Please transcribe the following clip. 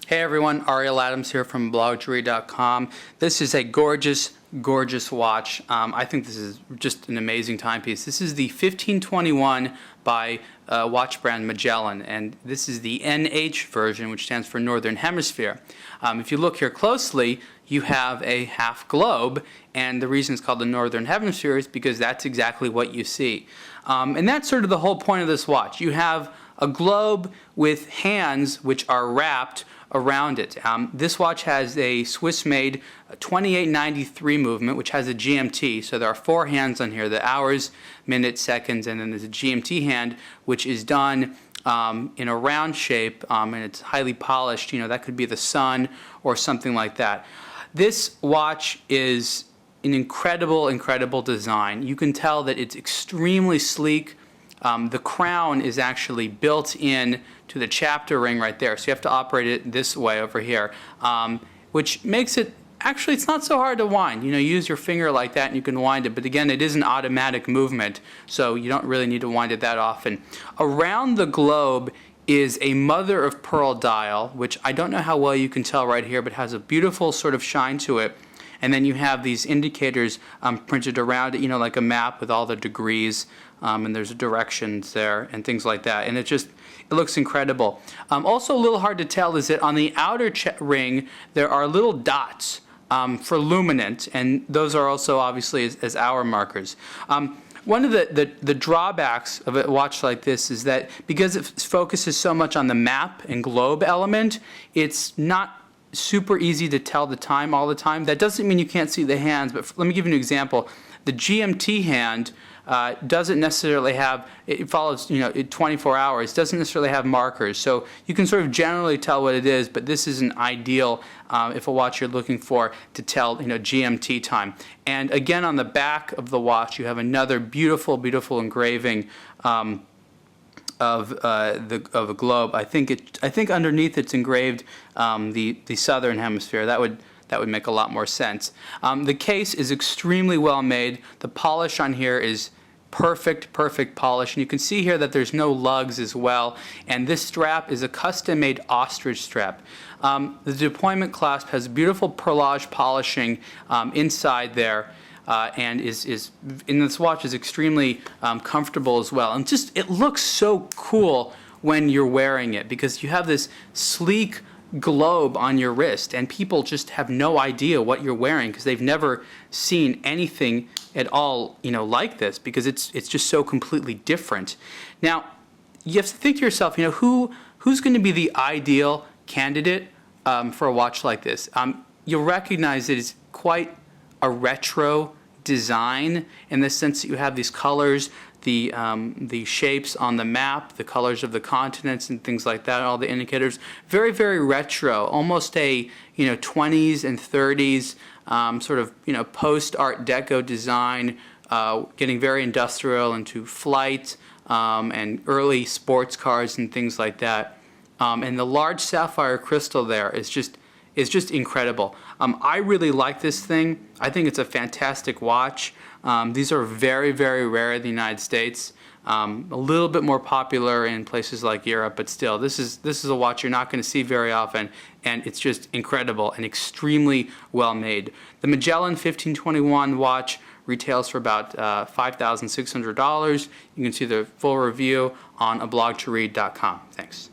Hey everyone, Ariel Adams here from bloggery.com. This is a gorgeous watch. I think this is just an amazing timepiece. This is the 1521 by watch brand Magellan, and this is the NH version, which stands for Northern Hemisphere. If you look here closely, you have a half globe, and the reason it's called the Northern Hemisphere is because that's exactly what you see. And that's sort of the whole point of this watch. You have a globe with hands which are wrapped around it. This watch has a Swiss-made 2893 movement, which has a GMT. So there are 4 hands on here: the hours, minutes, seconds, and then there's a GMT hand, which is done in a round shape, and it's highly polished. You know, that could be the sun or something like that. This watch is an incredible design. You can tell that it's extremely sleek. The crown is actually built in to the chapter ring right there, so you have to operate it this way over here, which makes it, actually it's not so hard to wind. You know, use your finger like that and you can wind it, but again, it is an automatic movement, so you don't really need to wind it that often. Around the globe is a mother of pearl dial, which I don't know how well you can tell right here, but has a beautiful sort of shine to it. And then you have these indicators printed around it, you know, like a map with all the degrees, and there's directions there and things like that. And it looks incredible. Also a little hard to tell is that on the outer ring there are little dots for luminant, and those are also obviously as hour markers. One of the drawbacks of a watch like this is that because it focuses so much on the map and globe element, it's not super easy to tell the time all the time. That doesn't mean you can't see the hands, but let me give you an example. The GMT hand doesn't necessarily have, it follows, you know, 24 hours, doesn't necessarily have markers. So you can sort of generally tell what it is, but this isn't ideal if a watch you're looking for to tell, you know, GMT time. And again, on the back of the watch, you have another beautiful engraving of a globe. I think underneath it's engraved the southern hemisphere. That would make a lot more sense. The case is extremely well made. The polish on here is perfect polish, and you can see here that there's no lugs as well. And this strap is a custom-made ostrich strap. The deployment clasp has beautiful perlage polishing inside there. And in this watch is extremely comfortable as well, and just it looks so cool when you're wearing it because you have this sleek globe on your wrist, and people just have no idea what you're wearing because they've never seen anything at all, you know, like this, because it's just so completely different. Now, you have to think to yourself, you know, who's going to be the ideal candidate for a watch like this? You'll recognize that it's quite a retro design in the sense that you have these colors, the shapes on the map, the colors of the continents and things like that, all the indicators. Very retro, almost a, you know, 20s and 30s sort of, you know, post Art Deco design, getting very industrial into flight and early sports cars and things like that. And the large sapphire crystal there is just incredible. I really like this thing. I think it's a fantastic watch. These are very rare in the United States. A little bit more popular in places like Europe, but still, this is a watch you're not going to see very often, and it's just incredible and extremely well made. The Magellan 1521 watch retails for about $5,600. You can see the full review on ablogtoread.com. Thanks.